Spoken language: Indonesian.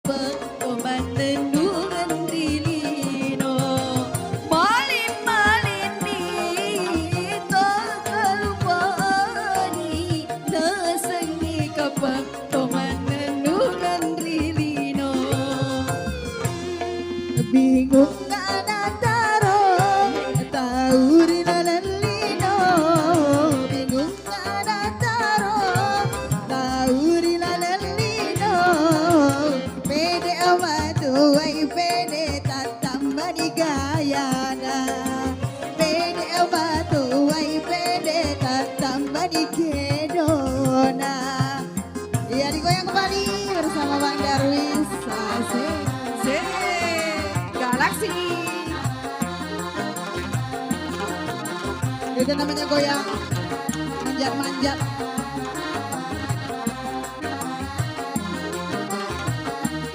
Pemandenungan rilino malin malini takalupani nasengi kapak pemandenungan rilino bingung kana taro tauri lalino bingung kana taro tauri lalino pede amatu ay pede tatamba di gayana pede amatu ay pede tatamba di kedona. Iya, digoyang kembali bersama Bang Darwis. Asik Galaksi. Itu namanya goyang manjat-manjat.